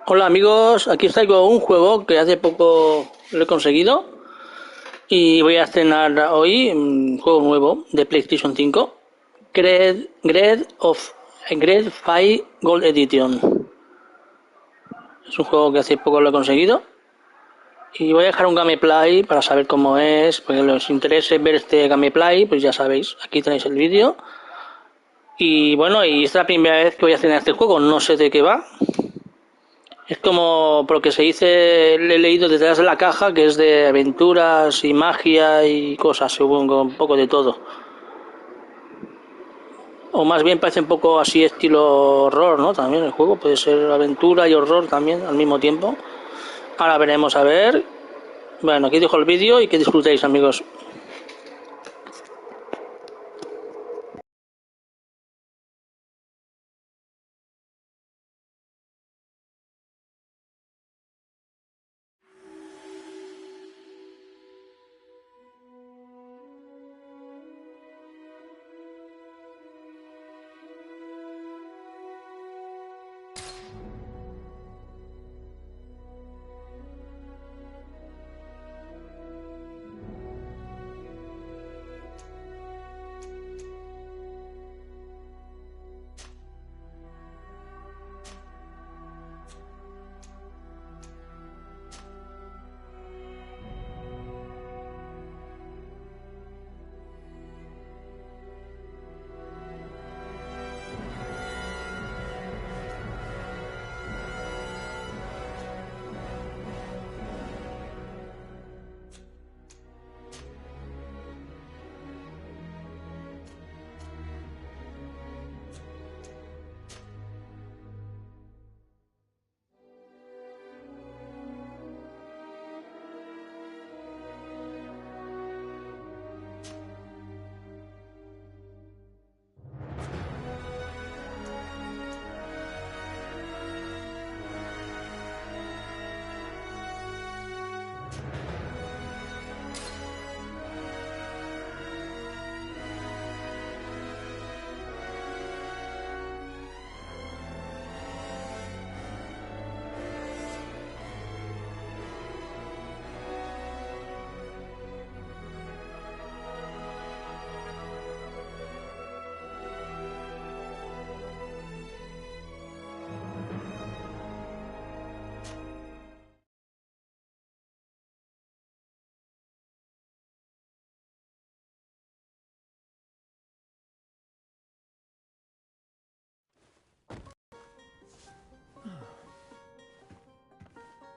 Hola amigos, aquí estoy con un juego que hace poco lo he conseguido y voy a estrenar hoy un juego nuevo de PlayStation 5, Grade 5 Gold Edition. Es un juego que hace poco lo he conseguido y voy a dejar un gameplay para saber cómo es, porque los interese ver este gameplay, pues ya sabéis, aquí tenéis el vídeo. Y bueno, y esta es la primera vez que voy a estrenar este juego, no sé de qué va. Es como, por lo que se dice, le he leído detrás de la caja, que es de aventuras y magia y cosas, según un poco de todo. O más bien parece un poco así estilo horror, ¿no? También el juego puede ser aventura y horror también al mismo tiempo. Ahora veremos a ver. Bueno, aquí dejo el vídeo y que disfrutéis, amigos.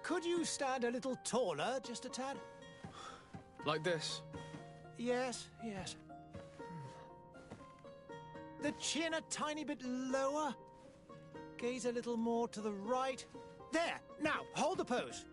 Could you stand a little taller, just a tad? Like this? Yes, yes. The chin a tiny bit lower. Gaze a little more to the right. There! Now, hold the pose.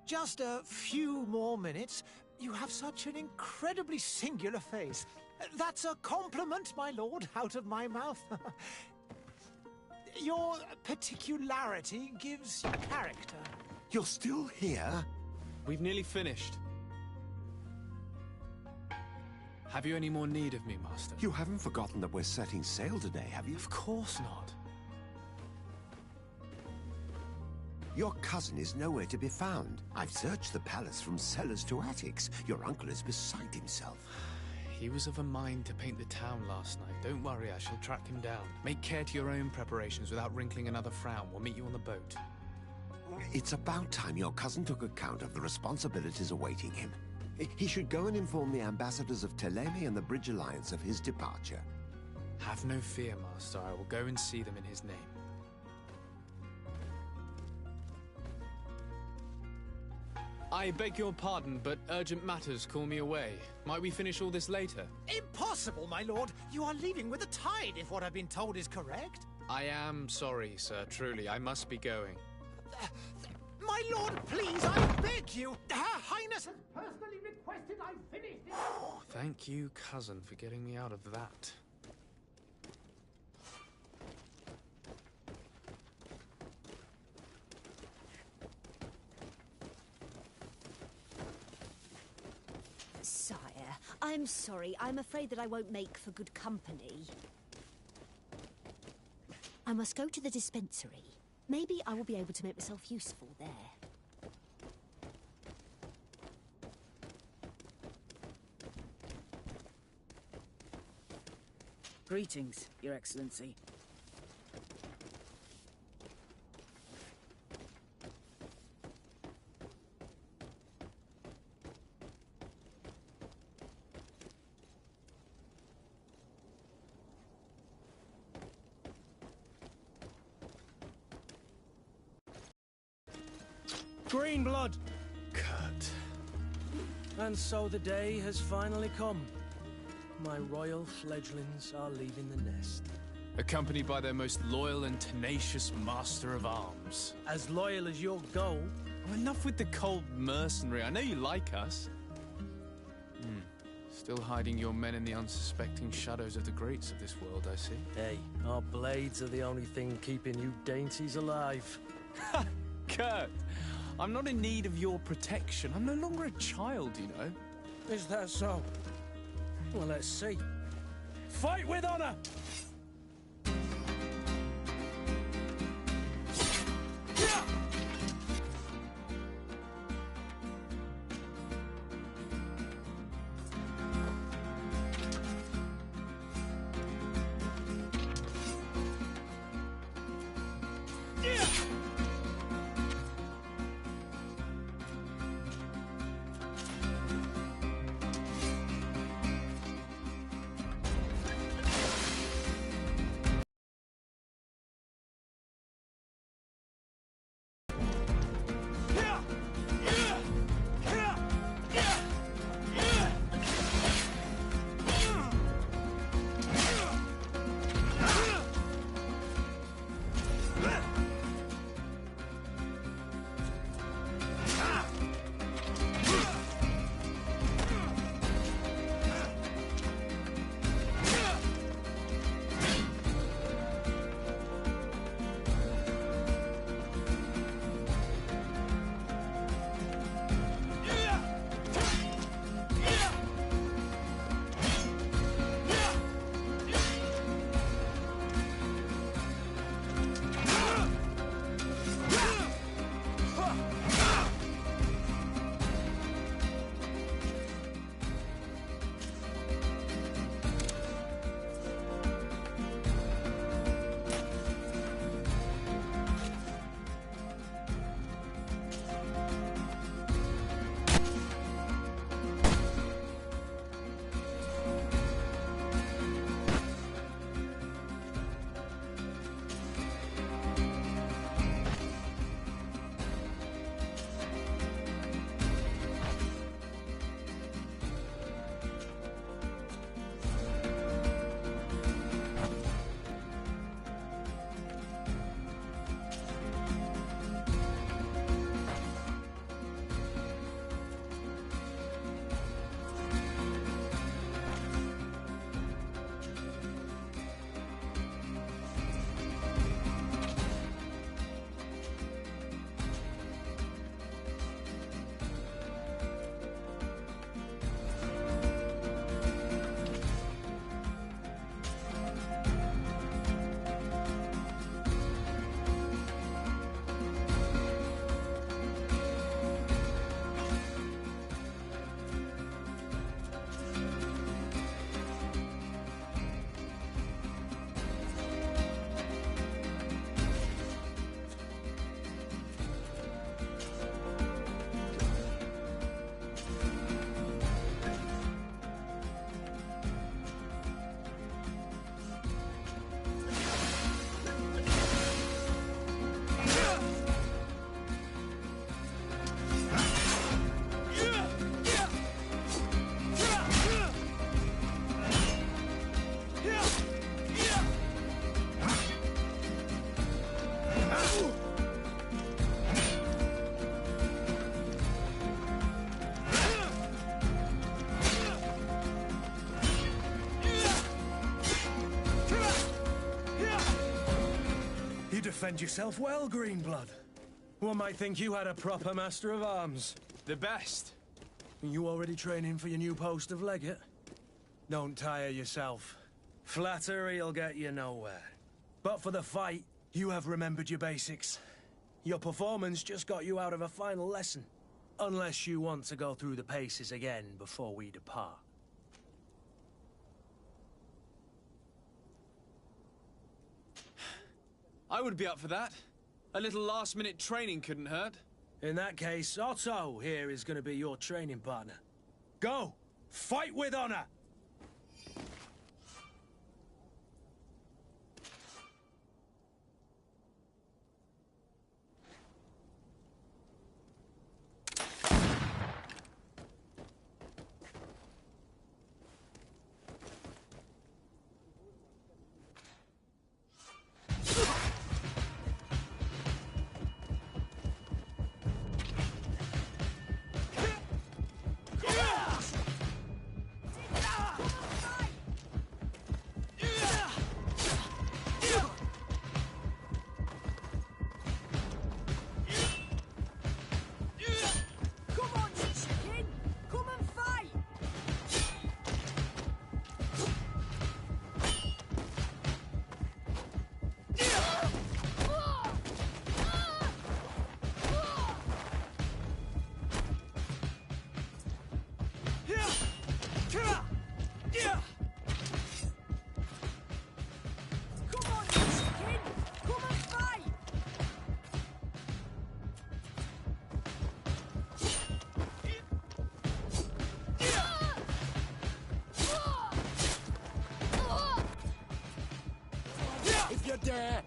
Just a few more minutes. You have such an incredibly singular face. That's a compliment, my lord, out of my mouth. Your particularity gives you character. You're still here? We've nearly finished. Have you any more need of me, Master? You haven't forgotten that we're setting sail today, have you? Of course not. Your cousin is nowhere to be found. I've searched the palace from cellars to attics. Your uncle is beside himself. He was of a mind to paint the town last night. Don't worry, I shall track him down. Make care to your own preparations without wrinkling another frown. We'll meet you on the boat. It's about time your cousin took account of the responsibilities awaiting him. He should go and inform the ambassadors of Thélème and the Bridge Alliance of his departure. Have no fear, Master. I will go and see them in his name. I beg your pardon, but urgent matters call me away. Might we finish all this later? Impossible, my lord! You are leaving with the tide, if what I've been told is correct. I am sorry, sir. Truly, I must be going. My lord, please, I beg you! Her Highness has personally requested I finish this. Thank you, cousin, for getting me out of that. Sire, I'm sorry. I'm afraid that I won't make for good company. I must go to the dispensary. Maybe I will be able to make myself useful there. Greetings, Your Excellency. Green blood! Kurt. And so the day has finally come. My royal fledglings are leaving the nest. Accompanied by their most loyal and tenacious master of arms. As loyal as your goal. Oh, enough with the cold mercenary. I know you like us. Still hiding your men in the unsuspecting shadows of the greats of this world, I see. Hey, our blades are the only thing keeping you dainties alive. Kurt, I'm not in need of your protection. I'm no longer a child, you know. Is that so? Well, let's see. Fight with honor! You defend yourself well, Greenblood. One might think you had a proper master of arms. The best. You already training for your new post of legate? Don't tire yourself. Flattery'll get you nowhere. But for the fight, you have remembered your basics. Your performance just got you out of a final lesson. Unless you want to go through the paces again before we depart. I would be up for that. A little last-minute training couldn't hurt. In that case, Otto here is going to be your training partner. Go! Fight with honor! You dare!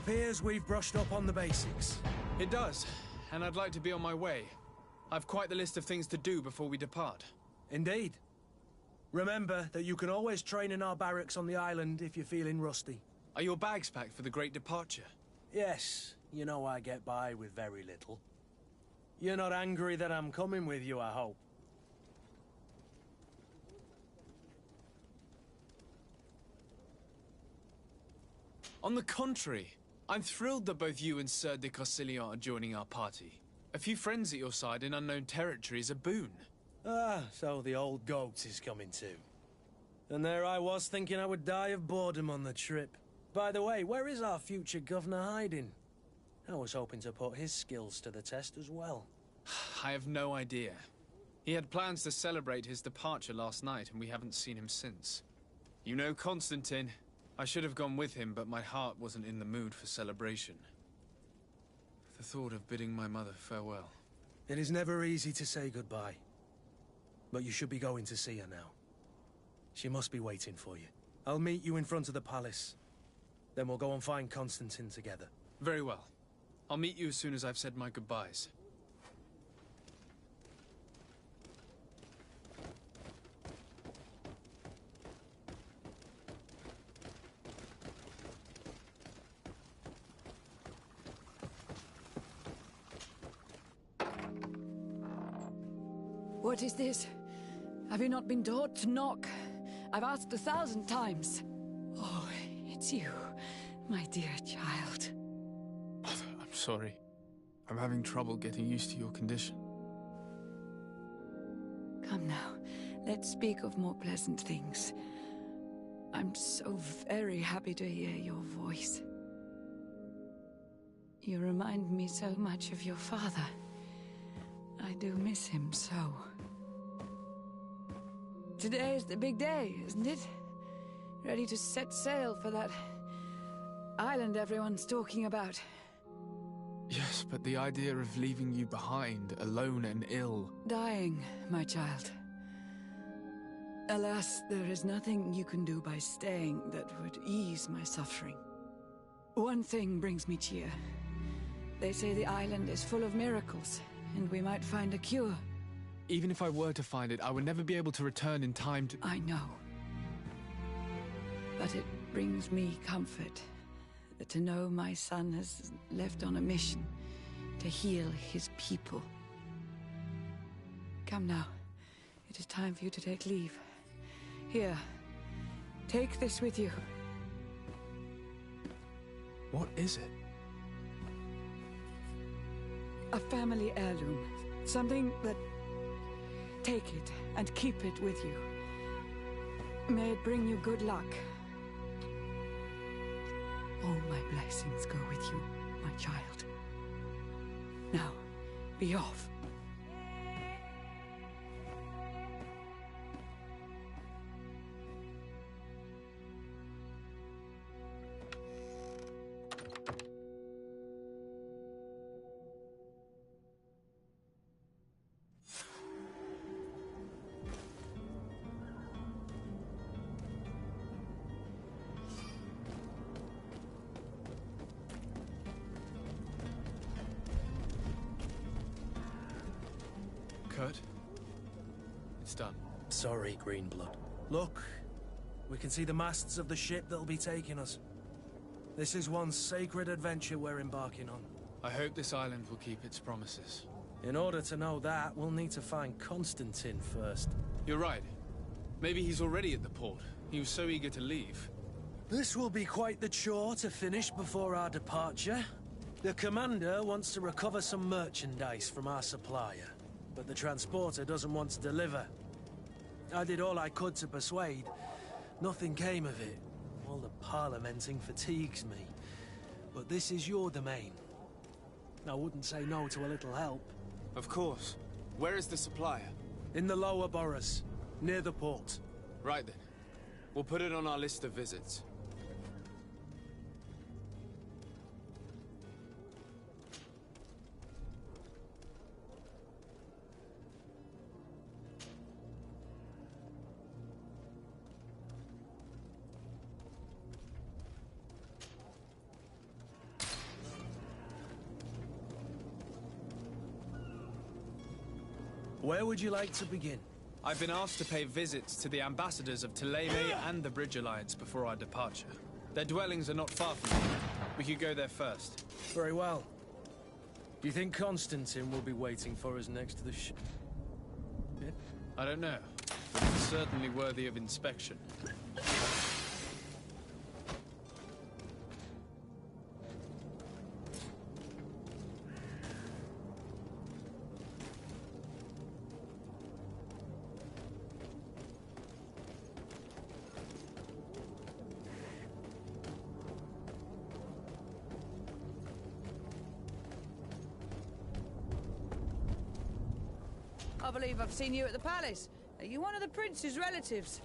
Appears we've brushed up on the basics. It does, and I'd like to be on my way. I've quite the list of things to do before we depart. Indeed. Remember that you can always train in our barracks on the island if you're feeling rusty. Are your bags packed for the great departure? Yes, you know I get by with very little. You're not angry that I'm coming with you, I hope. On the contrary, I'm thrilled that both you and Sir de Corsillon are joining our party. A few friends at your side in unknown territory is a boon. Ah, so the old goat is coming too. And there I was thinking I would die of boredom on the trip. By the way, where is our future governor hiding? I was hoping to put his skills to the test as well. I have no idea. He had plans to celebrate his departure last night, and we haven't seen him since. You know Constantine. I should have gone with him, but my heart wasn't in the mood for celebration. The thought of bidding my mother farewell. It is never easy to say goodbye. But you should be going to see her now. She must be waiting for you. I'll meet you in front of the palace. Then we'll go and find Constantine together. Very well. I'll meet you as soon as I've said my goodbyes. What is this? Have you not been taught to knock? I've asked 1,000 times. Oh, it's you, my dear child. I'm sorry. I'm having trouble getting used to your condition. Come now, let's speak of more pleasant things. I'm so very happy to hear your voice. You remind me so much of your father. I do miss him so. Today is the big day, isn't it? Ready to set sail for that island everyone's talking about. Yes, but the idea of leaving you behind, alone and ill... Dying, my child. Alas, there is nothing you can do by staying that would ease my suffering. One thing brings me cheer. They say the island is full of miracles, and we might find a cure. Even if I were to find it, I would never be able to return in time to... I know. But it brings me comfort to know my son has left on a mission to heal his people. Come now. It is time for you to take leave. Here, take this with you. What is it? A family heirloom. Something that... Take it and keep it with you. May it bring you good luck. All my blessings go with you, my child. Now, be off. Kurt? It's done. Sorry, Greenblood. Look, we can see the masts of the ship that'll be taking us. This is one sacred adventure we're embarking on. I hope this island will keep its promises. In order to know that, we'll need to find Constantine first. You're right. Maybe he's already at the port. He was so eager to leave. This will be quite the chore to finish before our departure. The commander wants to recover some merchandise from our supplier, but the transporter doesn't want to deliver. I did all I could to persuade. Nothing came of it. All the parliamenting fatigues me. But this is your domain. I wouldn't say no to a little help. Of course. Where is the supplier? In the lower boroughs, near the port. Right then. We'll put it on our list of visits. Where would you like to begin? I've been asked to pay visits to the ambassadors of Thélème and the Bridge Alliance before our departure. Their dwellings are not far from here. We could go there first. Very well. Do you think Constantine will be waiting for us next to the ship? I don't know, but it's certainly worthy of inspection. I believe I've seen you at the palace. Are you one of the prince's relatives?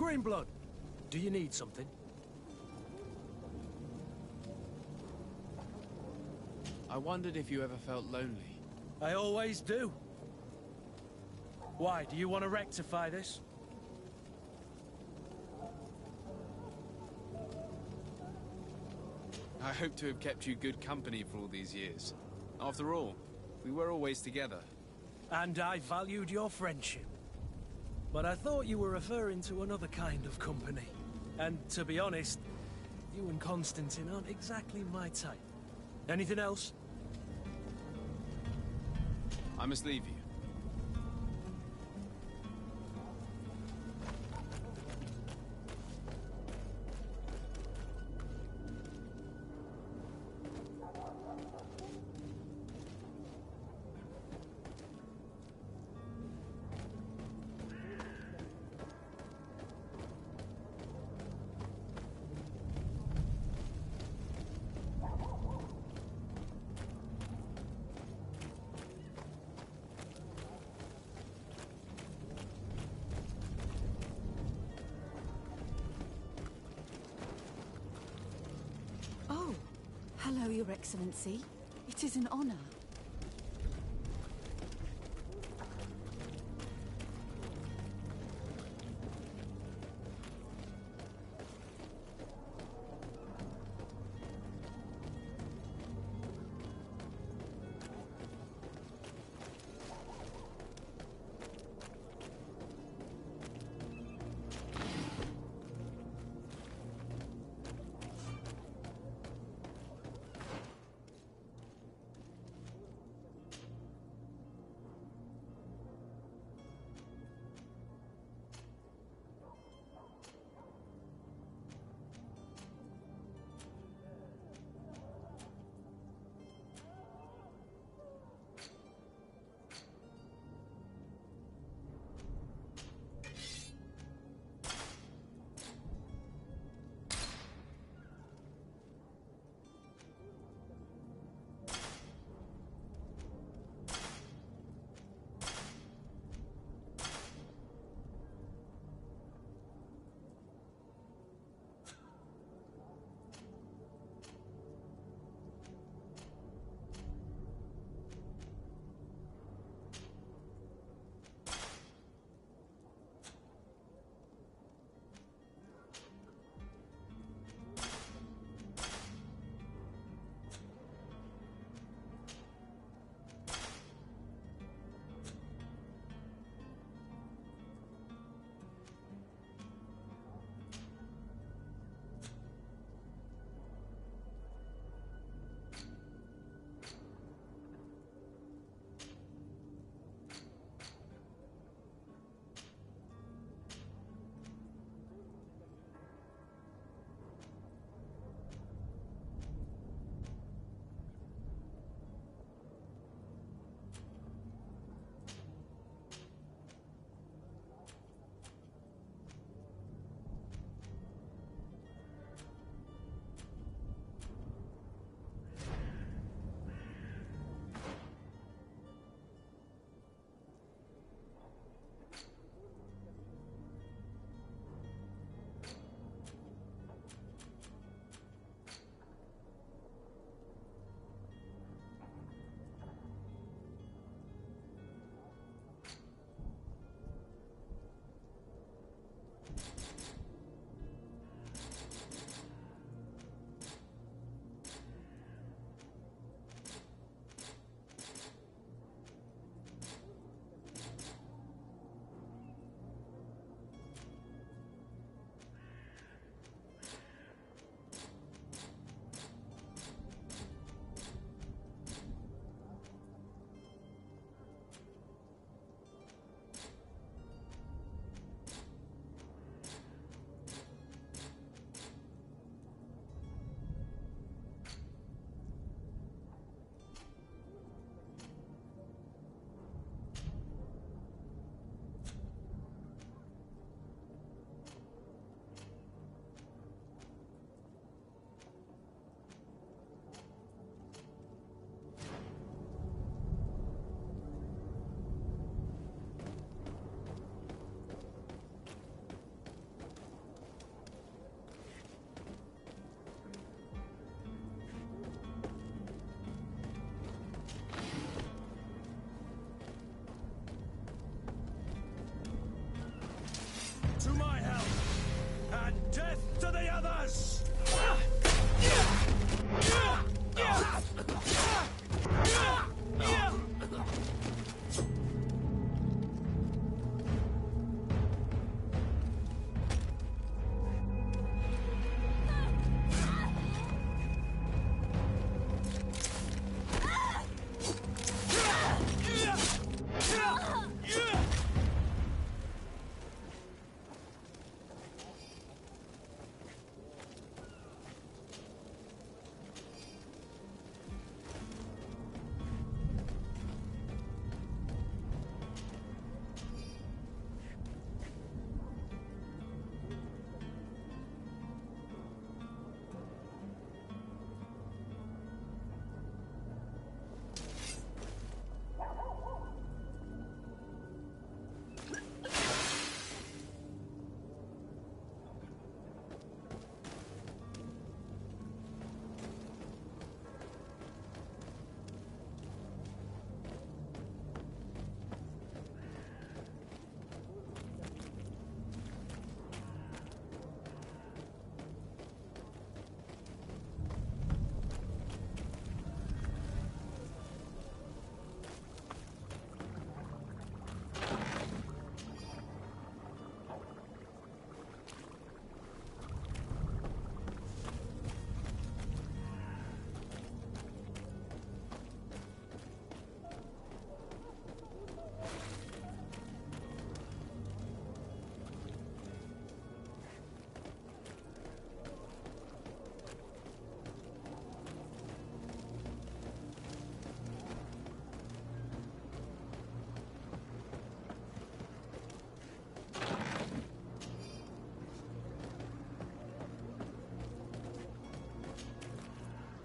Greenblood, do you need something? I wondered if you ever felt lonely. I always do. Why, do you want to rectify this? I hope to have kept you good company for all these years. After all, we were always together. And I valued your friendship. But I thought you were referring to another kind of company. And to be honest, you and Constantine aren't exactly my type. Anything else? I must leave you. Oh, hello, Your Excellency. It is an honor.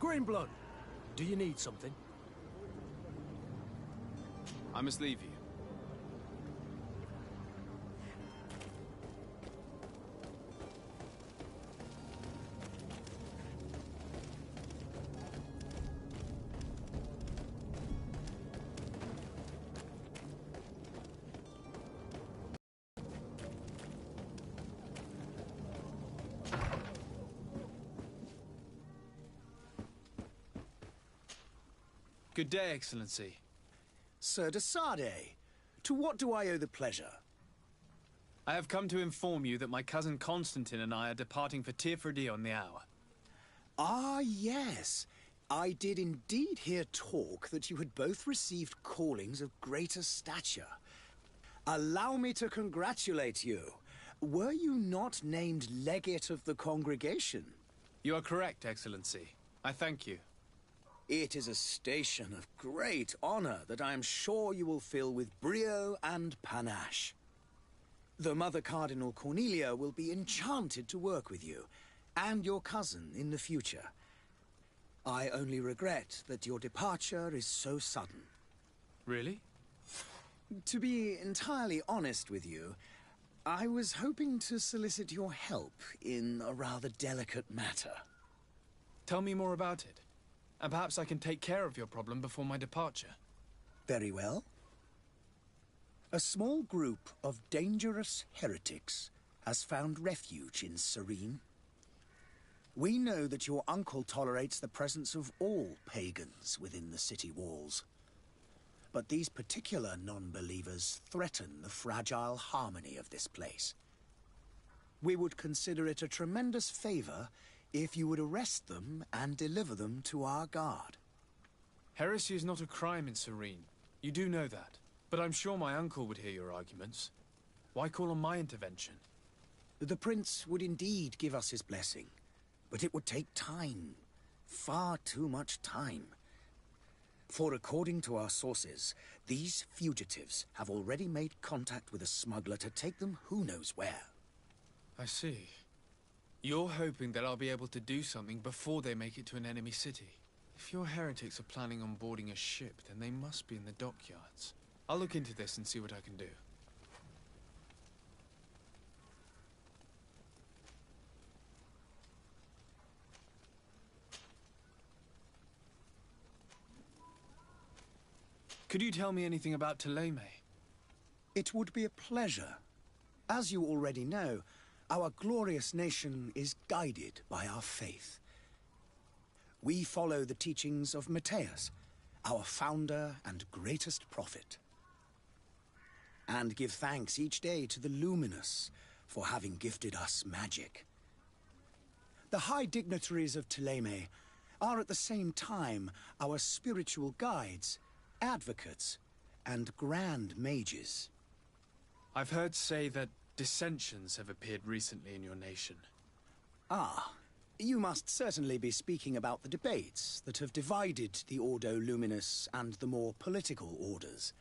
Greenblood, do you need something? I must leave you. Good day, Excellency. Sir de Sardet, to what do I owe the pleasure? I have come to inform you that my cousin Constantine and I are departing for Teerfredi on the hour. Ah, yes. I did indeed hear talk that you had both received callings of greater stature. Allow me to congratulate you. Were you not named legate of the congregation? You are correct, Excellency. I thank you. It is a station of great honor that I am sure you will fill with brio and panache. The Mother Cardinal Cornelia will be enchanted to work with you, and your cousin in the future. I only regret that your departure is so sudden. Really? To be entirely honest with you, I was hoping to solicit your help in a rather delicate matter. Tell me more about it. And perhaps I can take care of your problem before my departure. Very well. A small group of dangerous heretics has found refuge in Serene. We know that your uncle tolerates the presence of all pagans within the city walls. But these particular non-believers threaten the fragile harmony of this place. We would consider it a tremendous favor if you would arrest them and deliver them to our guard. Heresy is not a crime in Serene. You do know that. But I'm sure my uncle would hear your arguments. Why call on my intervention? The Prince would indeed give us his blessing, but it would take time. Far too much time. For according to our sources, these fugitives have already made contact with a smuggler to take them who knows where. I see. You're hoping that I'll be able to do something before they make it to an enemy city. If your heretics are planning on boarding a ship, then they must be in the dockyards. I'll look into this and see what I can do. Could you tell me anything about Thélème? It would be a pleasure. As you already know, our glorious nation is guided by our faith. We follow the teachings of Matthias, our founder and greatest prophet, and give thanks each day to the Luminous for having gifted us magic. The high dignitaries of Thélème are at the same time our spiritual guides, advocates, and grand mages. I've heard say that dissensions have appeared recently in your nation. Ah, you must certainly be speaking about the debates that have divided the Ordo Luminous and the more political orders.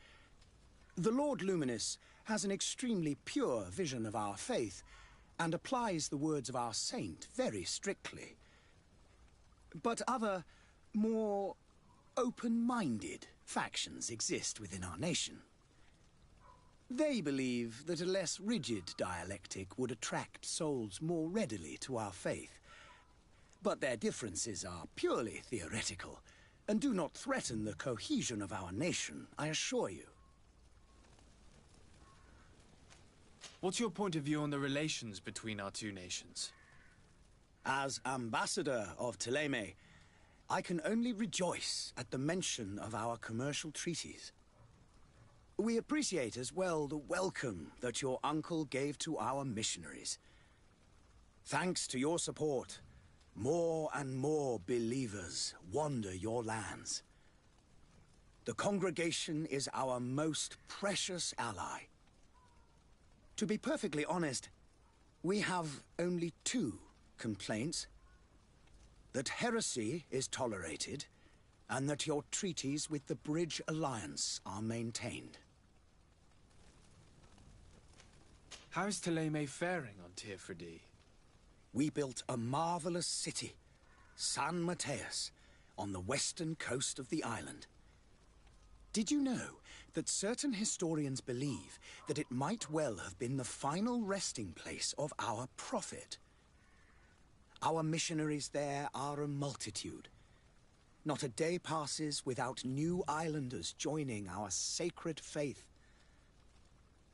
The Lord Luminous has an extremely pure vision of our faith and applies the words of our saint very strictly. But other, more open-minded factions exist within our nation. They believe that a less rigid dialectic would attract souls more readily to our faith. But their differences are purely theoretical, and do not threaten the cohesion of our nation, I assure you. What's your point of view on the relations between our two nations? As ambassador of Thélème, I can only rejoice at the mention of our commercial treaties. We appreciate as well the welcome that your uncle gave to our missionaries. Thanks to your support, more and more believers wander your lands. The congregation is our most precious ally. To be perfectly honest, we have only two complaints. That heresy is tolerated, and that your treaties with the Bridge Alliance are maintained. How is Thélème faring on Teerfredi? We built a marvelous city, San Matthias, on the western coast of the island. Did you know that certain historians believe that it might well have been the final resting place of our prophet? Our missionaries there are a multitude. Not a day passes without new islanders joining our sacred faith.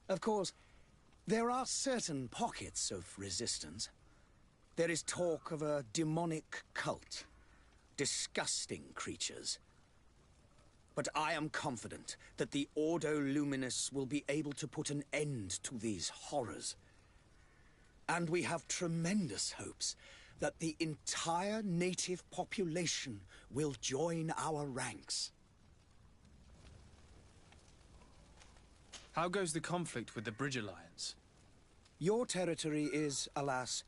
Of course, there are certain pockets of resistance. There is talk of a demonic cult, disgusting creatures. But I am confident that the Ordo Luminous will be able to put an end to these horrors. And we have tremendous hopes that the entire native population will join our ranks. How goes the conflict with the Bridge Alliance? Your territory is, alas,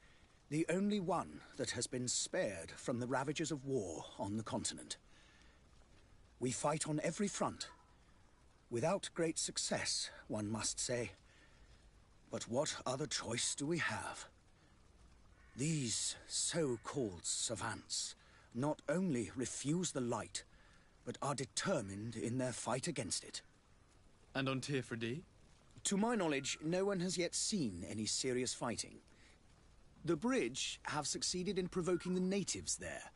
the only one that has been spared from the ravages of war on the continent. We fight on every front. Without great success, one must say. But what other choice do we have? These so-called savants not only refuse the light, but are determined in their fight against it. And on Teerfredi? To my knowledge, no one has yet seen any serious fighting. The Bridge have succeeded in provoking the natives there,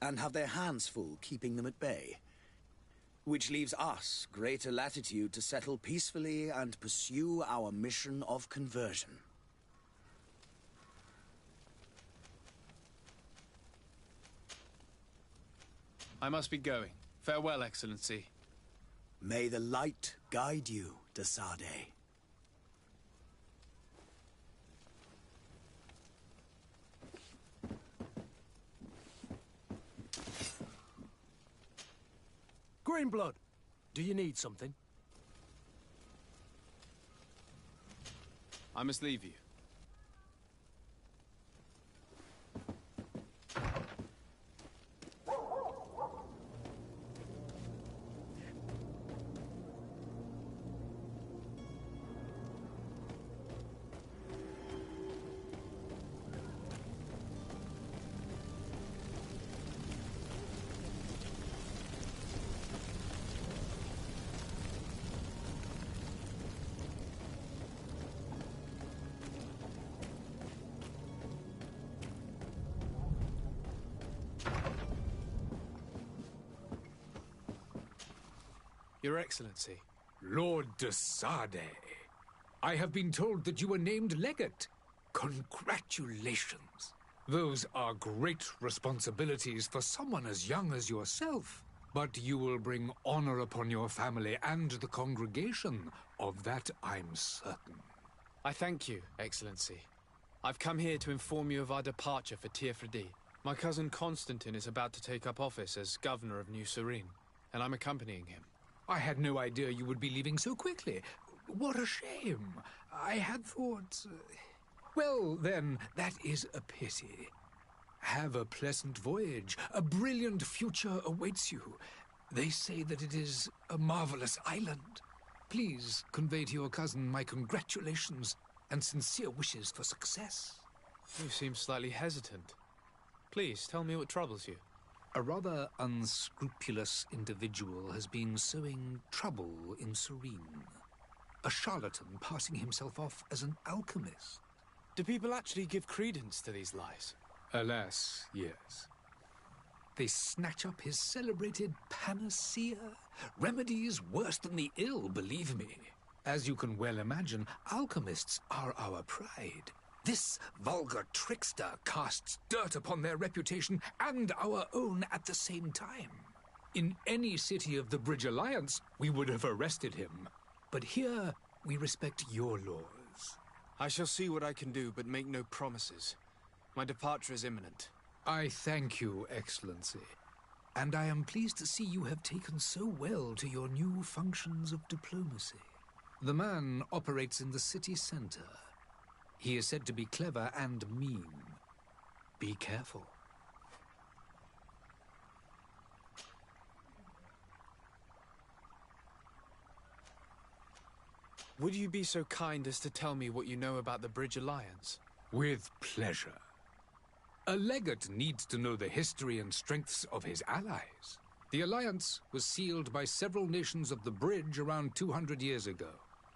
and have their hands full keeping them at bay. Which leaves us greater latitude to settle peacefully and pursue our mission of conversion. I must be going. Farewell, Excellency. May the light guide you, de Sardet. Greenblood, do you need something? I must leave you. Your Excellency. Lord de Sardet, I have been told that you were named legate. Congratulations. Those are great responsibilities for someone as young as yourself. But you will bring honor upon your family and the congregation. Of that I'm certain. I thank you, Excellency. I've come here to inform you of our departure for Teerfredi. My cousin Constantine is about to take up office as governor of New Serene, and I'm accompanying him. I had no idea you would be leaving so quickly. What a shame. I had thought... Well, then, that is a pity. Have a pleasant voyage. A brilliant future awaits you. They say that it is a marvelous island. Please convey to your cousin my congratulations and sincere wishes for success. You seem slightly hesitant. Please, tell me what troubles you. A rather unscrupulous individual has been sowing trouble in Serene. A charlatan passing himself off as an alchemist. Do people actually give credence to these lies? Alas, yes. They snatch up his celebrated panacea. Remedies worse than the ill, believe me. As you can well imagine, alchemists are our pride. This vulgar trickster casts dirt upon their reputation and our own at the same time. In any city of the Bridge Alliance, we would have arrested him. But here, we respect your laws. I shall see what I can do, but make no promises. My departure is imminent. I thank you, Excellency. And I am pleased to see you have taken so well to your new functions of diplomacy. The man operates in the city center. He is said to be clever and mean. Be careful. Would you be so kind as to tell me what you know about the Bridge Alliance? With pleasure. A legate needs to know the history and strengths of his allies. The alliance was sealed by several nations of the Bridge around 200 years ago.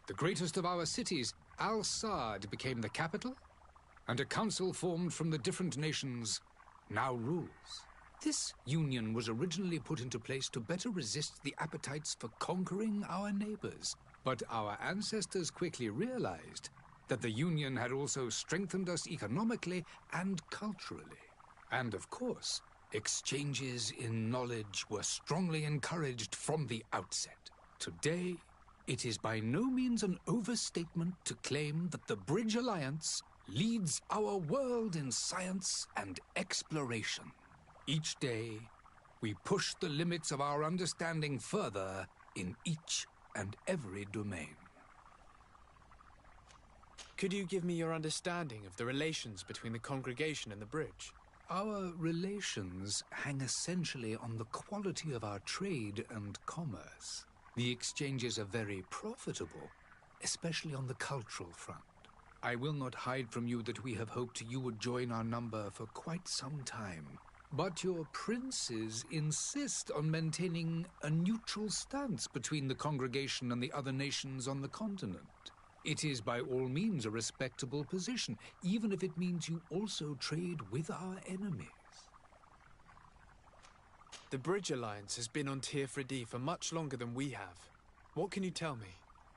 The greatest of our cities, Al-Saad, became the capital, and a council formed from the different nations now rules. This union was originally put into place to better resist the appetites for conquering our neighbors. But our ancestors quickly realized that the union had also strengthened us economically and culturally. And of course, exchanges in knowledge were strongly encouraged from the outset. Today, it is by no means an overstatement to claim that the Bridge Alliance leads our world in science and exploration. Each day, we push the limits of our understanding further in each and every domain. Could you give me your understanding of the relations between the congregation and the Bridge? Our relations hang essentially on the quality of our trade and commerce. The exchanges are very profitable, especially on the cultural front. I will not hide from you that we have hoped you would join our number for quite some time. But your princes insist on maintaining a neutral stance between the congregation and the other nations on the continent. It is by all means a respectable position, even if it means you also trade with our enemies. The Bridge Alliance has been on Teofredi for much longer than we have. What can you tell me?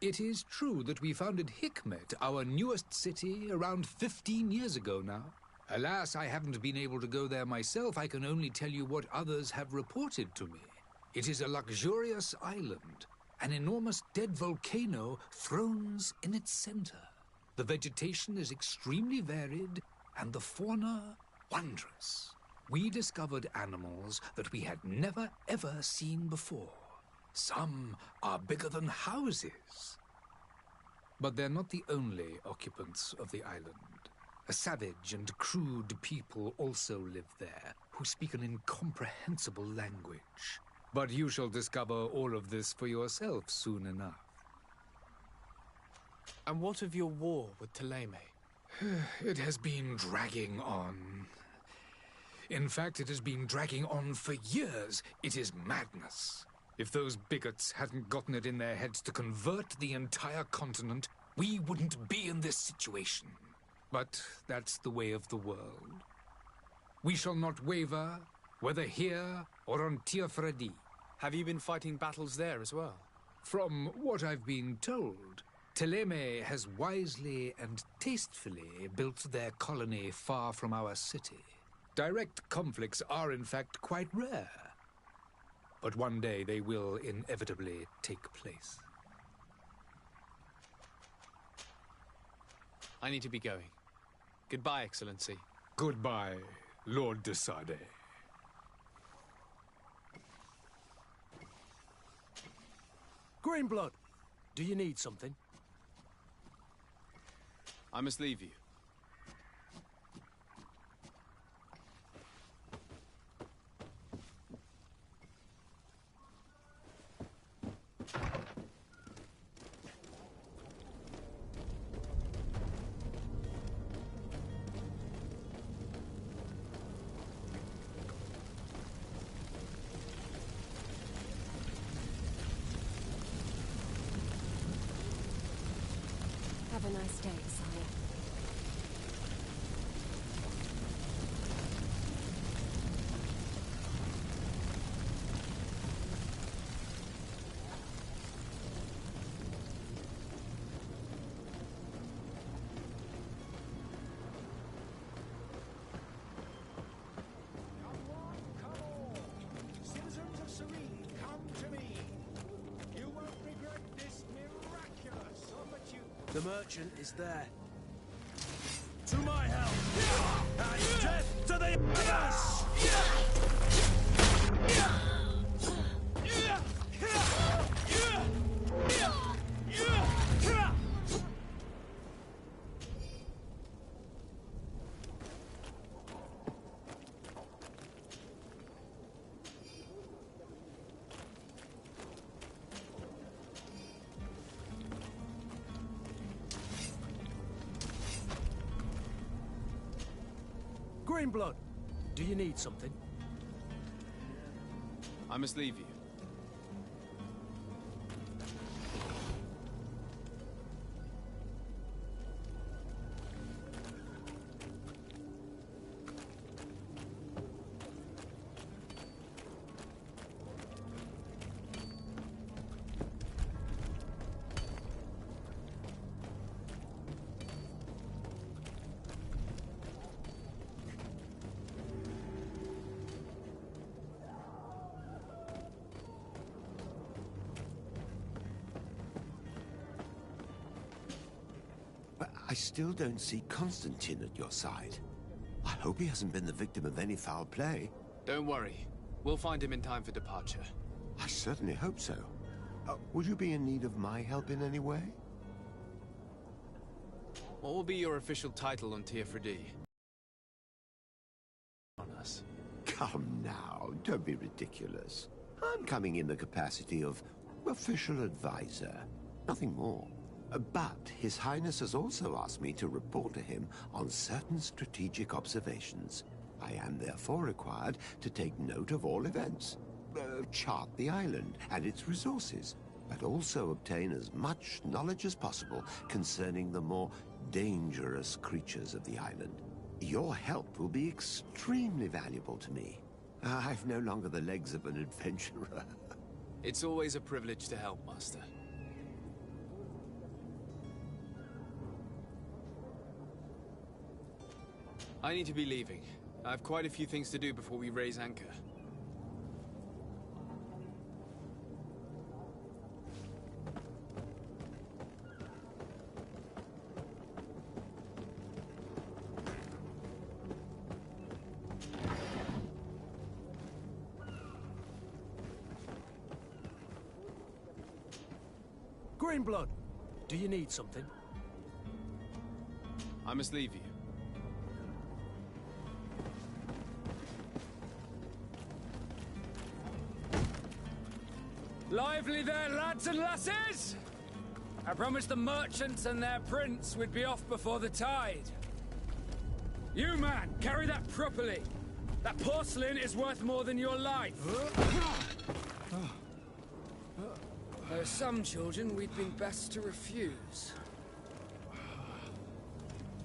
It is true that we founded Hikmet, our newest city, around 15 years ago now. Alas, I haven't been able to go there myself. I can only tell you what others have reported to me. It is a luxurious island. An enormous dead volcano thrones in its center. The vegetation is extremely varied, and the fauna wondrous. We discovered animals that we had never ever seen before. Some are bigger than houses. But they're not the only occupants of the island. A savage and crude people also live there, who speak an incomprehensible language. But you shall discover all of this for yourself soon enough. And what of your war with Thélème? It has been dragging on. In fact, it has been dragging on for years. It is madness. If those bigots hadn't gotten it in their heads to convert the entire continent, we wouldn't be in this situation. But that's the way of the world. We shall not waver, whether here or on Teofredi. Have you been fighting battles there as well? From what I've been told, Thélème has wisely and tastefully built their colony far from our city. Direct conflicts are in fact quite rare. But one day they will inevitably take place. I need to be going. Goodbye, Excellency. Goodbye, Lord de Sade. Greenblood, do you need something? I must leave you. Have a nice day, sire. Citizens of Serene, come to me. You won't regret this miraculous opportunity. The merchant is there. To my help! And death to the others! Greenblood, do you need something? I must leave you. But I still don't see Constantine at your side. I hope he hasn't been the victim of any foul play. Don't worry. We'll find him in time for departure. I certainly hope so. Would you be in need of my help in any way? What will be your official title on Teofredi? On us. Come now, don't be ridiculous. I'm coming in the capacity of official advisor, nothing more. But His Highness has also asked me to report to him on certain strategic observations. I am therefore required to take note of all events, chart the island and its resources, but also obtain as much knowledge as possible concerning the more dangerous creatures of the island. Your help will be extremely valuable to me. I've no longer the legs of an adventurer. It's always a privilege to help, Master. I need to be leaving. I have quite a few things to do before we raise anchor. Greenblood, do you need something? I must leave you. Lively there, lads and lasses! I promised the merchants and their prince we'd be off before the tide. You, man, carry that properly. That porcelain is worth more than your life. There are some children we'd been best to refuse.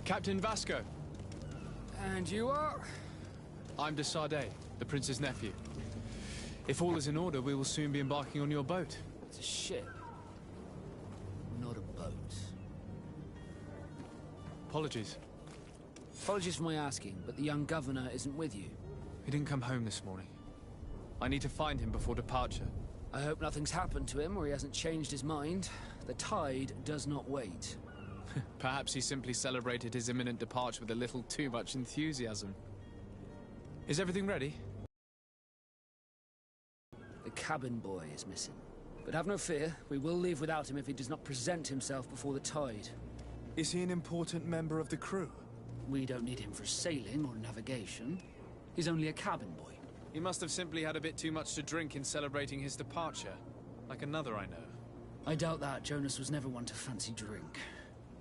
Captain Vasco. And you are? I'm de Sardet, the prince's nephew. If all is in order, we will soon be embarking on your boat. It's a ship, not a boat. Apologies. Apologies for my asking, but the young governor isn't with you. He didn't come home this morning. I need to find him before departure. I hope nothing's happened to him or he hasn't changed his mind. The tide does not wait. Perhaps he simply celebrated his imminent departure with a little too much enthusiasm. Is everything ready? The cabin boy is missing. But have no fear, we will leave without him if he does not present himself before the tide. Is he an important member of the crew? We don't need him for sailing or navigation. He's only a cabin boy. He must have simply had a bit too much to drink in celebrating his departure. Like another I know. I doubt that. Jonas was never one to fancy drink.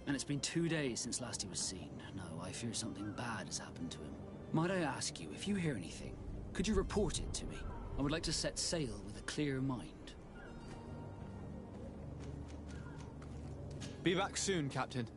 And it's been 2 days since last he was seen. No, I fear something bad has happened to him. Might I ask you, if you hear anything, could you report it to me? I would like to set sail with a clear mind. Be back soon, Captain.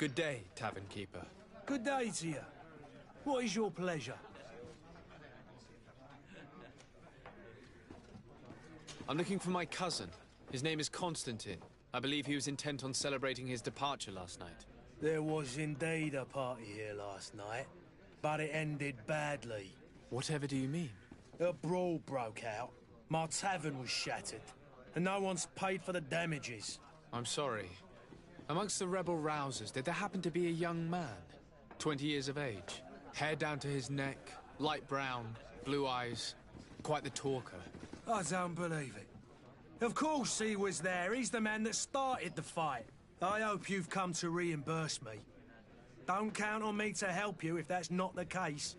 Good day, tavern keeper. Good day to you. What is your pleasure? I'm looking for my cousin. His name is Constantine. I believe he was intent on celebrating his departure last night. There was indeed a party here last night, but it ended badly. Whatever do you mean? A brawl broke out. My tavern was shattered, and no one's paid for the damages. I'm sorry. Amongst the rebel rousers, did there happen to be a young man? 20 years of age. Hair down to his neck, light brown, blue eyes. Quite the talker. I don't believe it. Of course he was there. He's the man that started the fight. I hope you've come to reimburse me. Don't count on me to help you if that's not the case.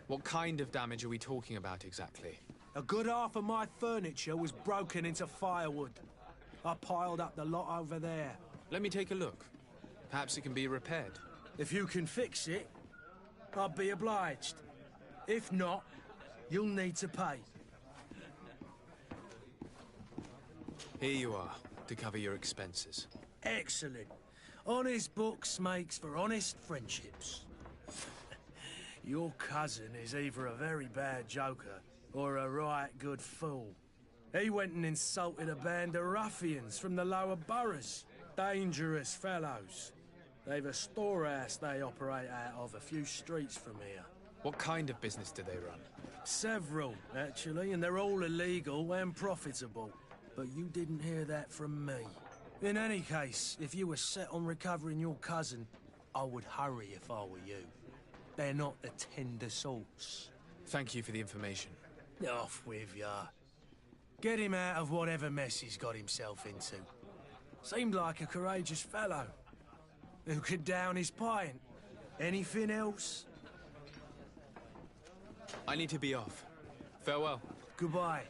What kind of damage are we talking about exactly? A good half of my furniture was broken into firewood. I piled up the lot over there. Let me take a look. Perhaps it can be repaired. If you can fix it, I'll be obliged. If not, you'll need to pay. Here you are, to cover your expenses. Excellent. Honest books makes for honest friendships. Your cousin is either a very bad joker or a right good fool. He went and insulted a band of ruffians from the lower boroughs. Dangerous fellows. They've a storehouse they operate out of a few streets from here. What kind of business do they run? Several, actually, and they're all illegal and profitable. But you didn't hear that from me. In any case, if you were set on recovering your cousin, I would hurry if I were you. They're not the tender sorts. Thank you for the information. Off with ya. Get him out of whatever mess he's got himself into. Seemed like a courageous fellow. Who could down his pint. Anything else? I need to be off. Farewell. Goodbye.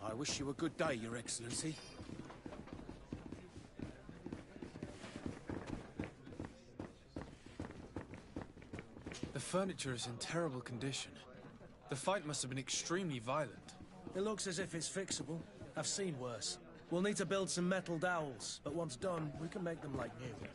I wish you a good day, Your Excellency. The furniture is in terrible condition. The fight must have been extremely violent. It looks as if it's fixable. I've seen worse. We'll need to build some metal dowels, but once done, we can make them like new.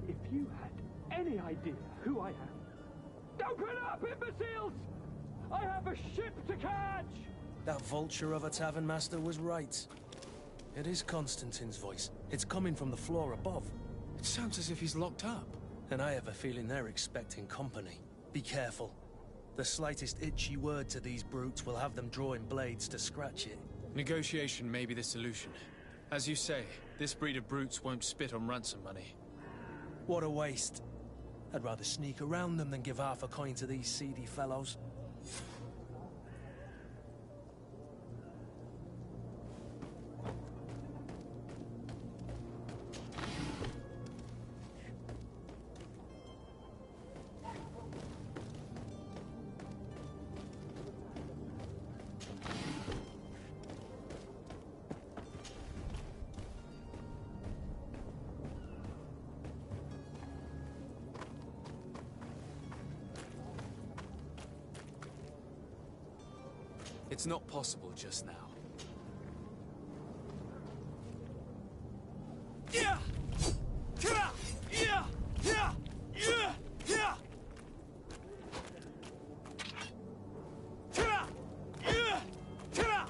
If you had any idea who I am... Open up, imbeciles! I have a ship to catch! That vulture of a tavern master was right. It is Constantine's voice. It's coming from the floor above. It sounds as if he's locked up. And I have a feeling they're expecting company. Be careful. The slightest itchy word to these brutes will have them drawing blades to scratch it. Negotiation may be the solution. As you say, this breed of brutes won't spit on ransom money. What a waste. I'd rather sneak around them than give half a coin to these seedy fellows. It's not possible just now. Yeah! Yeah! Yeah! Yeah! Yeah! Yeah! Yeah! Yeah! Yeah!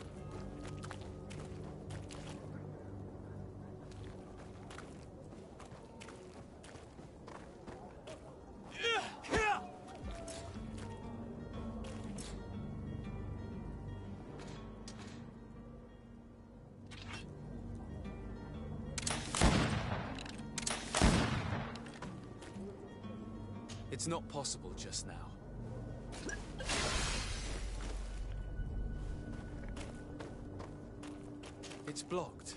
It's not possible just now. It's blocked.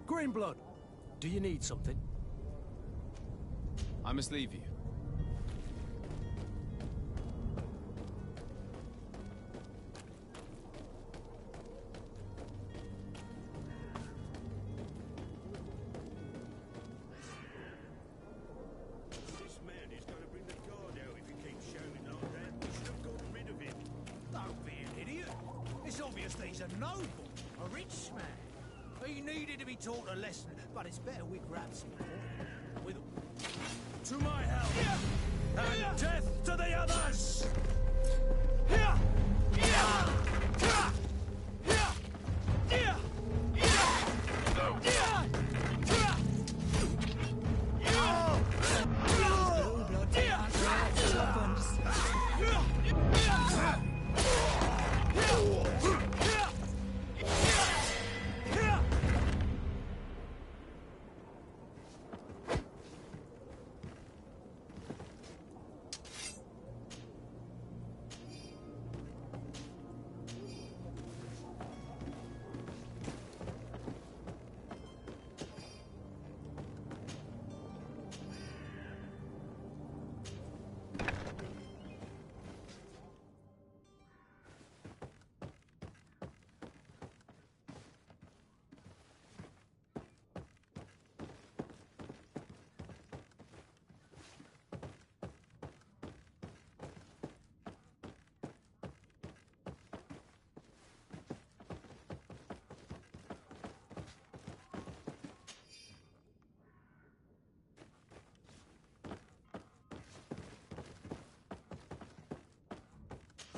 Greenblood, do you need something? I must leave you. This man is going to bring the guard out if he keeps shouting like that. We should have gotten rid of him. Don't be an idiot. It's obvious that he's a noble, a rich man. He needed to be taught a lesson, but it's better we grab some more. With To my help! And death to the others!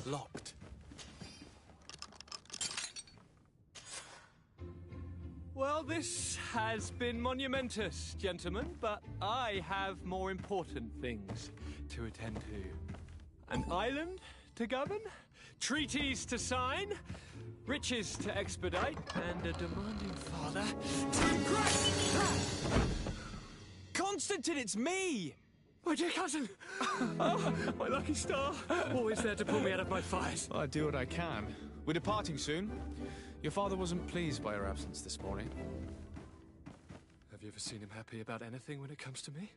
Locked. Well, this has been monumentous, gentlemen, but I have more important things to attend to. An island to govern, treaties to sign, riches to expedite, and a demanding father to impress. Constantine, it's me! My dear cousin! Oh, my lucky star! Always there to pull me out of my fires. Well, I do what I can. We're departing soon. Your father wasn't pleased by your absence this morning. Have you ever seen him happy about anything when it comes to me?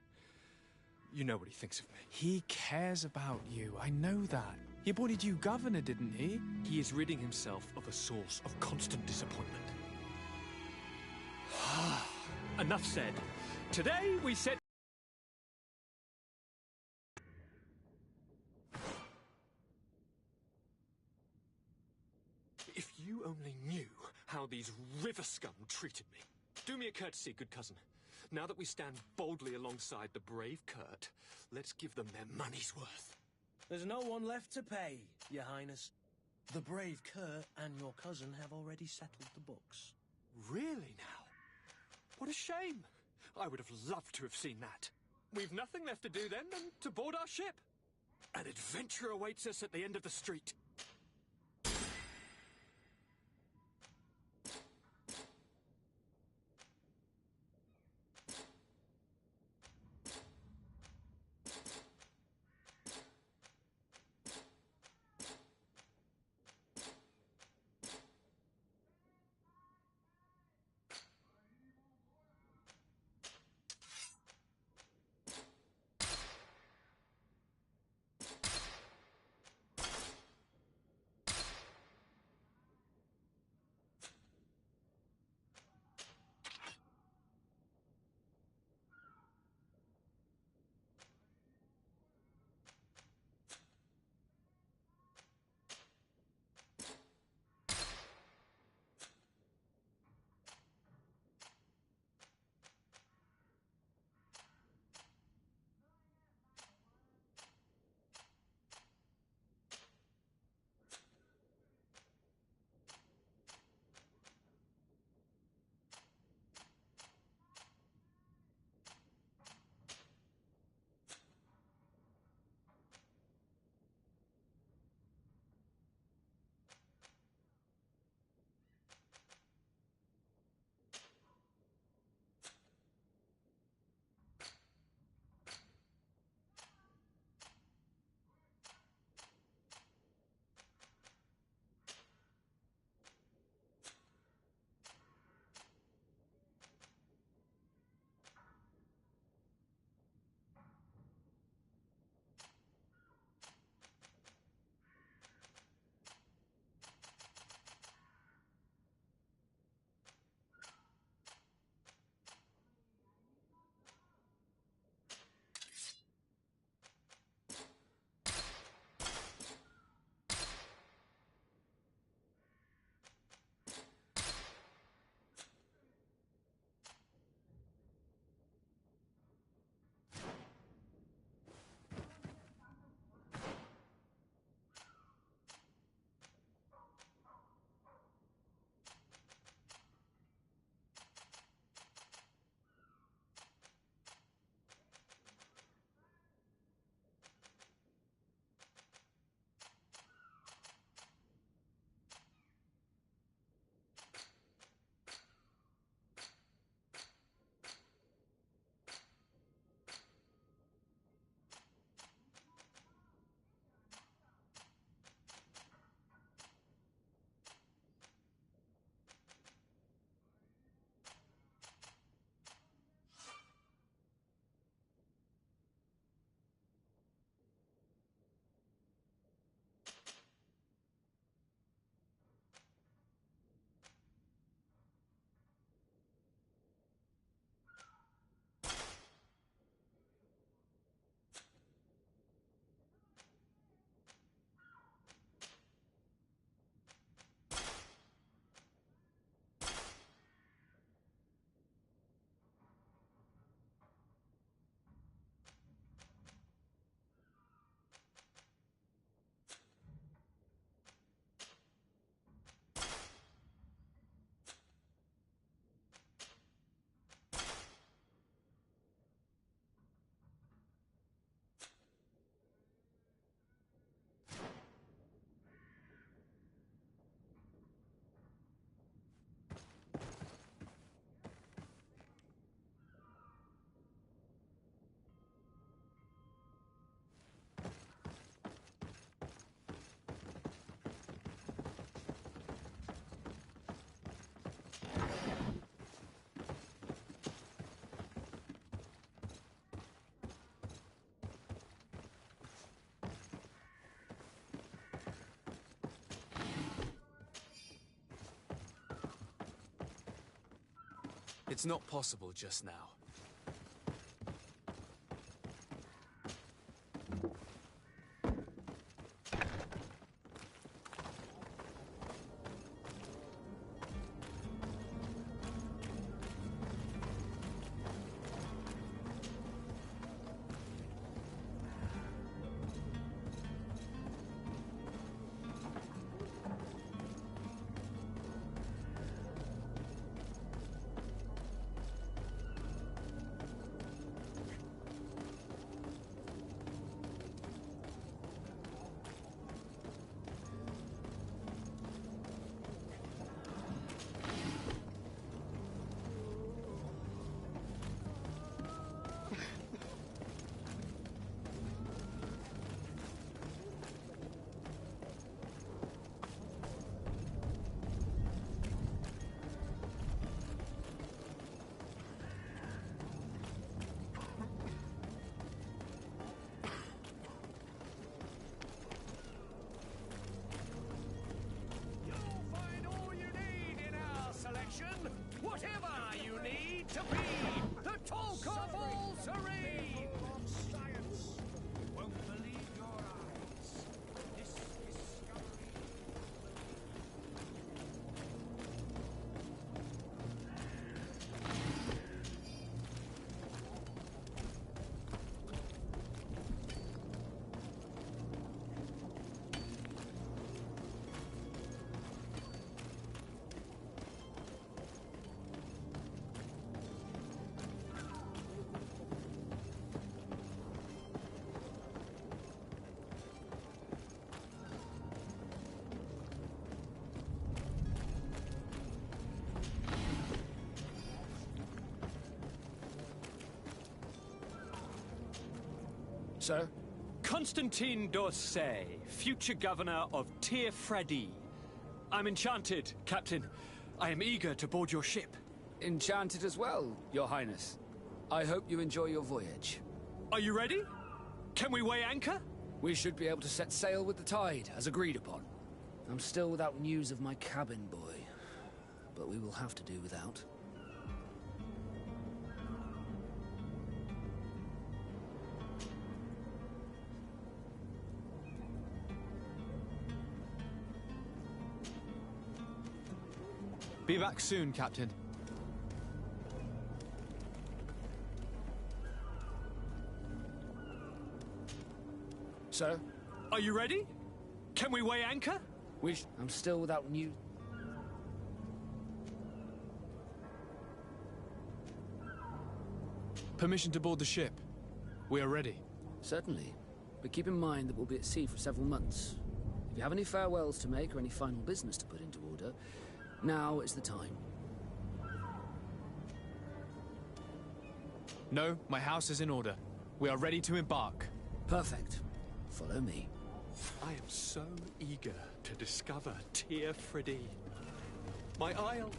You know what he thinks of me. He cares about you. I know that. He appointed you governor, didn't he? He is ridding himself of a source of constant disappointment. Enough said. Today we set... If you only knew how these river scum treated me. Do me a courtesy, good cousin. Now that we stand boldly alongside the brave Kurt, let's give them their money's worth. There's no one left to pay, Your Highness. The brave Kurt and your cousin have already settled the books. Really now? What a shame. I would have loved to have seen that. We've nothing left to do then than to board our ship. An adventure awaits us at the end of the street. It's not possible just now. Whatever you need to be, the talk of all serene. Science won't believe your eyes. This discovery. Sir? Constantine d'Orsay, future governor of Tir Freddy. I'm enchanted, Captain. I am eager to board your ship. Enchanted as well, Your Highness. I hope you enjoy your voyage. Are you ready? Can we weigh anchor? We should be able to set sail with the tide, as agreed upon. I'm still without news of my cabin boy, but we will have to do without. Be back soon, Captain. Sir? Are you ready? Can we weigh anchor? I'm still without news. Permission to board the ship. We are ready. Certainly. But keep in mind that we'll be at sea for several months. If you have any farewells to make or any final business to put into order, now is the time. No, my house is in order. We are ready to embark. Perfect. Follow me. I am so eager to discover Tir Freddy. My isle,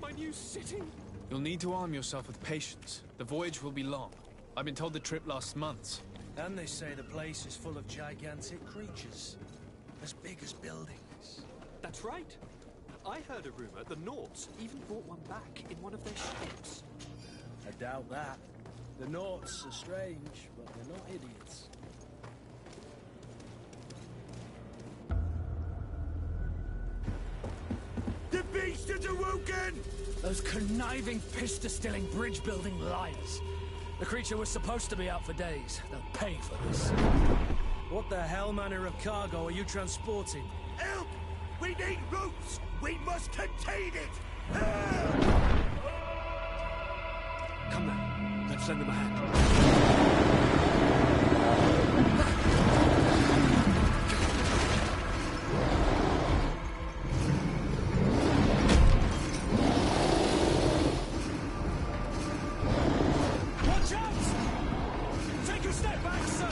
my new city. You'll need to arm yourself with patience. The voyage will be long. I've been told the trip lasts months. And they say the place is full of gigantic creatures. As big as buildings. That's right. I heard a rumor the Nauts even brought one back in one of their ships. I doubt that. The Nauts are strange, but they're not idiots. The beast has awoken! Those conniving, piss-distilling, bridge-building liars. The creature was supposed to be out for days. They'll pay for this. What the hell manner of cargo are you transporting? Help! We need routes! We must contain it! Help! Come now, let's lend them a hand. Watch out! Take a step back, sir!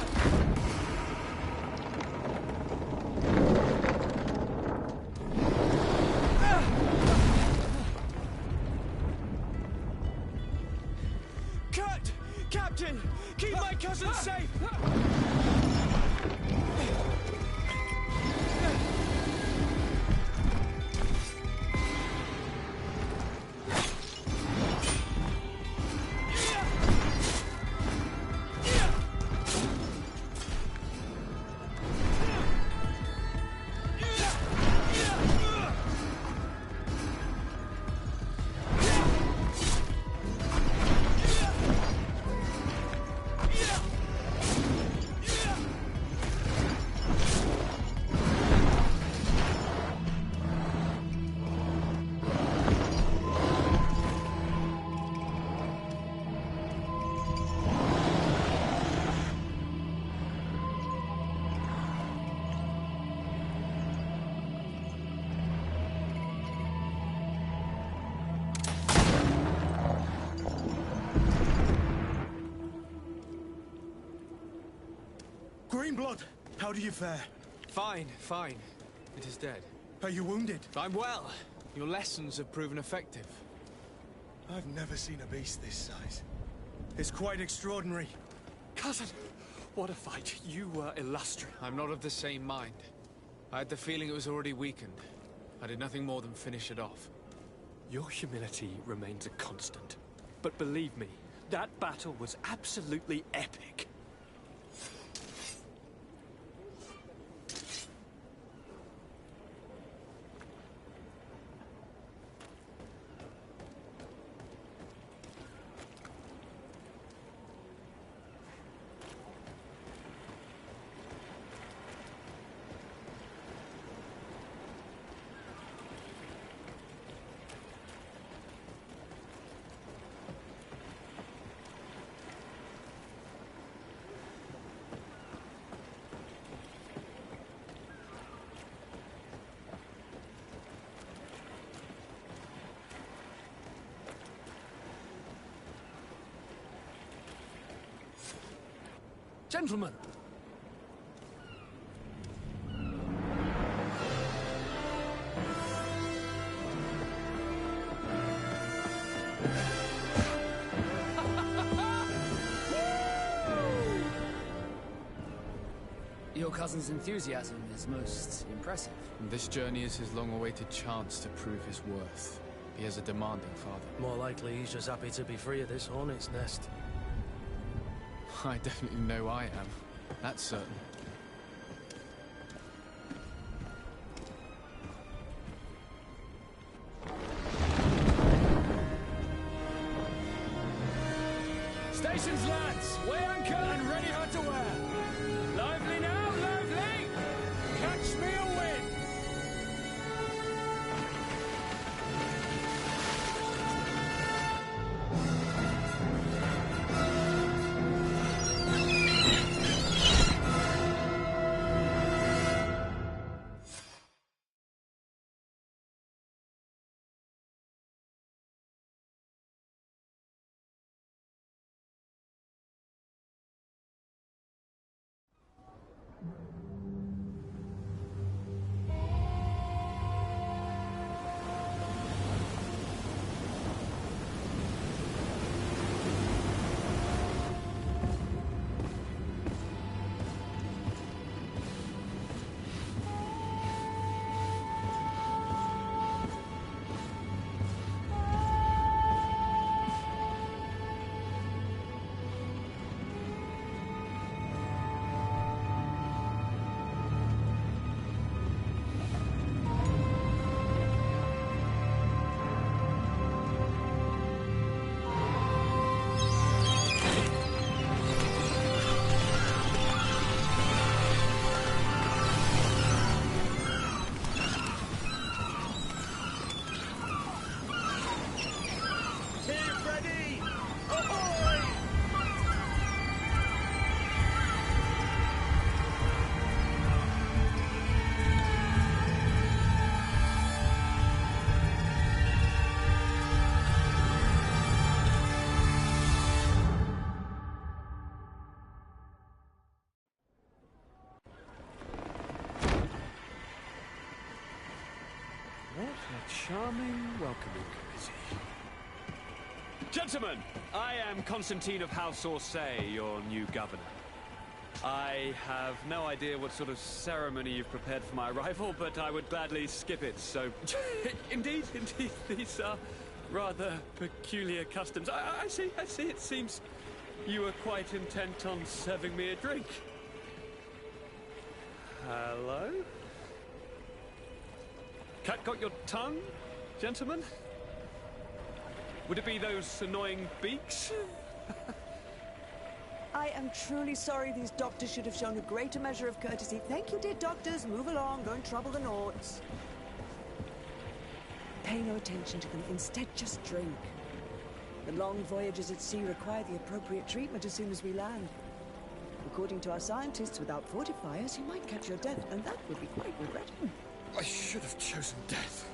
Captain! Keep my cousin safe! Greenblood, how do you fare? Fine, fine. It is dead. Are you wounded? I'm well. Your lessons have proven effective. I've never seen a beast this size. It's quite extraordinary. Cousin, what a fight. You were illustrious. I'm not of the same mind. I had the feeling it was already weakened. I did nothing more than finish it off. Your humility remains a constant. But believe me, that battle was absolutely epic. Gentlemen! Your cousin's enthusiasm is most impressive. And this journey is his long-awaited chance to prove his worth. He has a demanding father. More likely he's just happy to be free of this hornet's nest. I definitely know I am. That's certain. Stations, lads! Weigh anchor and ready her to wear! Lively now, lively! Catch me a wind! What a charming welcoming committee. Gentlemen, I am Constantine of House Orsay, your new governor. I have no idea what sort of ceremony you've prepared for my arrival, but I would gladly skip it, so... Indeed, these are rather peculiar customs. I see, it seems you were quite intent on serving me a drink. Hello? Cat got your tongue, gentlemen? Would it be those annoying beaks? I am truly sorry. These doctors should have shown a greater measure of courtesy. Thank you, dear doctors. Move along. Don't trouble the Nauts. Pay no attention to them. Instead, just drink. The long voyages at sea require the appropriate treatment as soon as we land. According to our scientists, without fortifiers, you might catch your death, and that would be quite regrettable. I should have chosen death.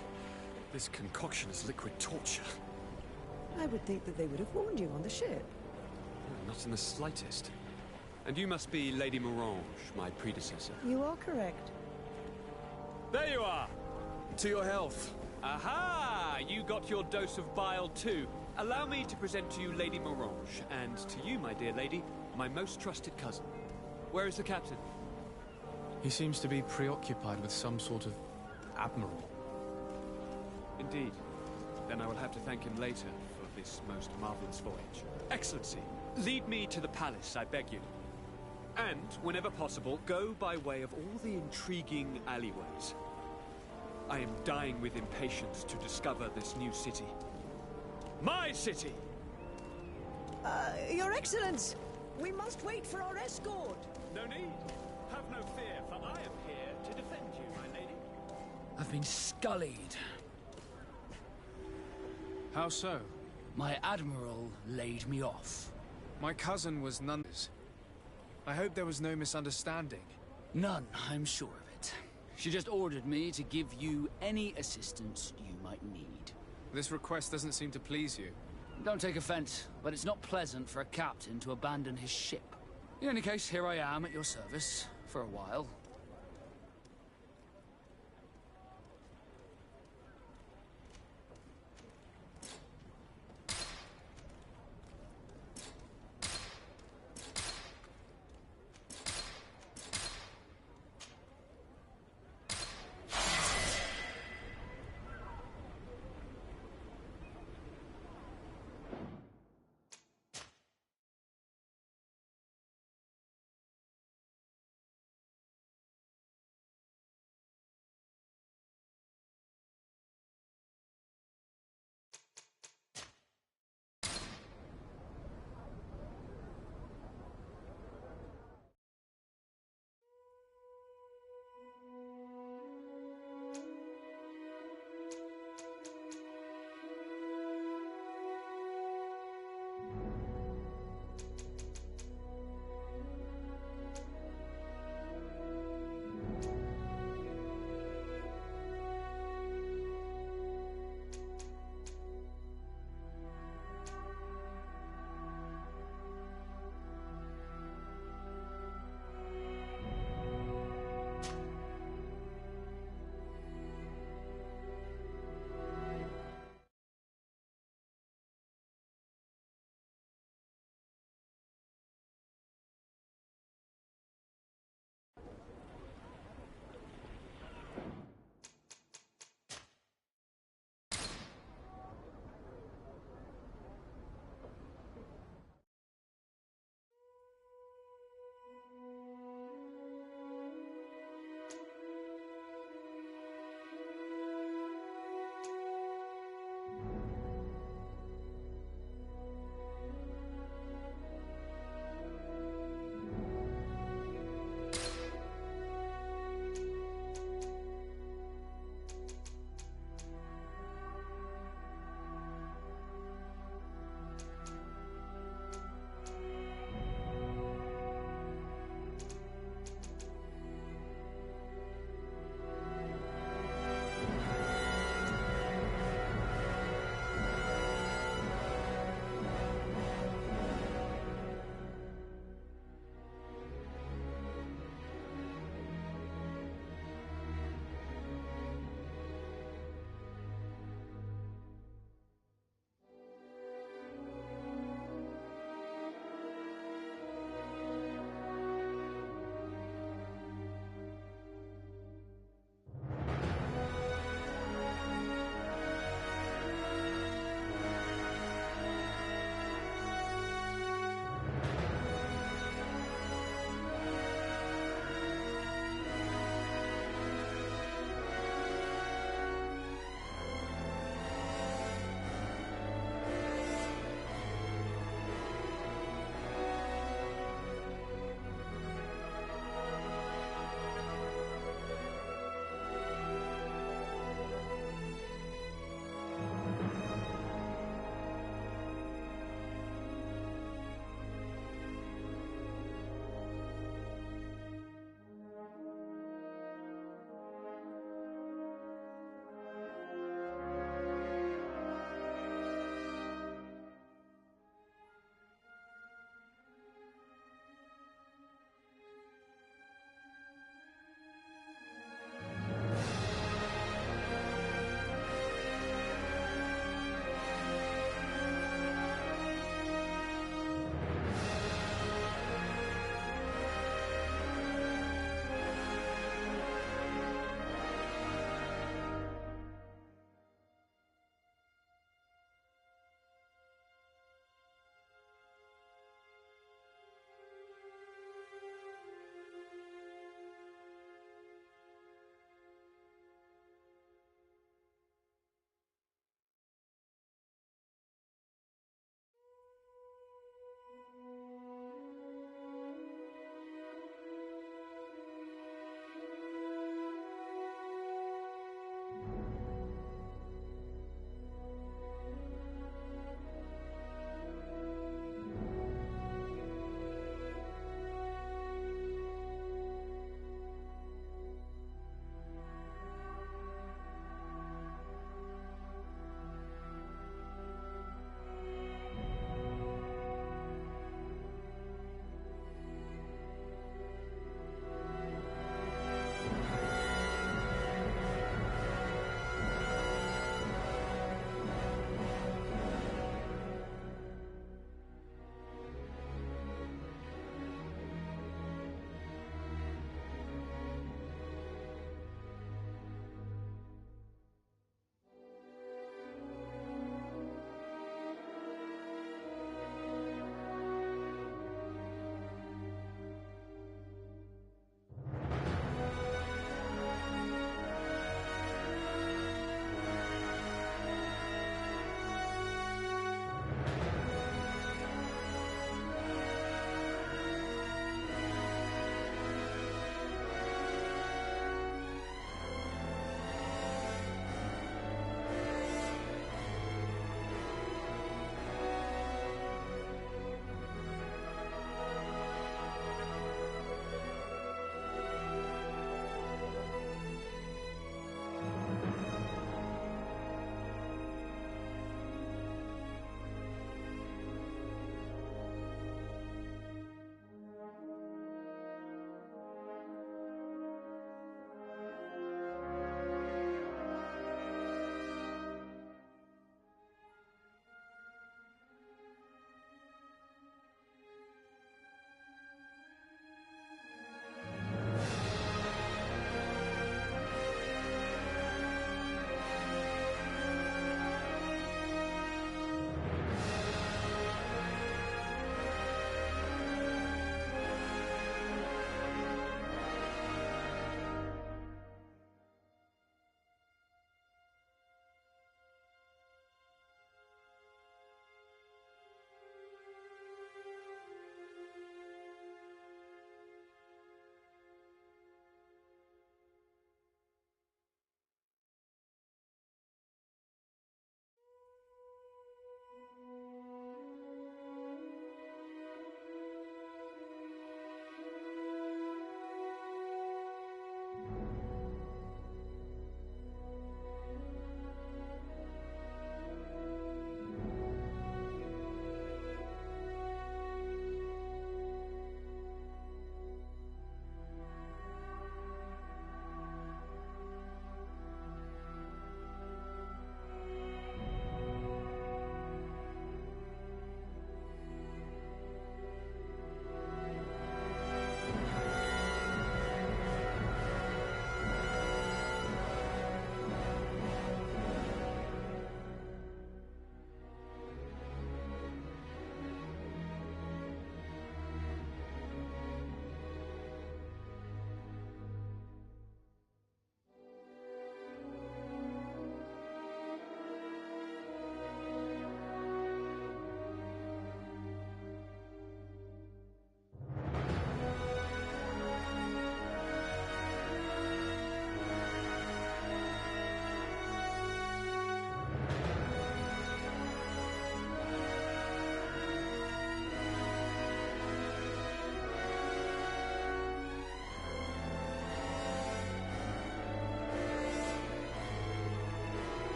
This concoction is liquid torture. I would think that they would have warned you on the ship. Not in the slightest. And you must be Lady Morange, my predecessor. You are correct. There you are! To your health. Aha! You got your dose of bile too. Allow me to present to you Lady Morange, and to you, my dear lady, my most trusted cousin. Where is the captain? He seems to be preoccupied with some sort of admiral. Indeed. Then I will have to thank him later for this most marvelous voyage. Excellency, lead me to the palace, I beg you. And, whenever possible, go by way of all the intriguing alleyways. I am dying with impatience to discover this new city. My city! Your Excellence! We must wait for our escort! No need. Have no fear, for I am here to defend you, my lady. I've been scullied. How so? My admiral laid me off. My cousin was none. I hope there was no misunderstanding. None, I'm sure of it. She just ordered me to give you any assistance you might need. This request doesn't seem to please you. Don't take offense, but it's not pleasant for a captain to abandon his ship. In any case, here I am at your service, for a while.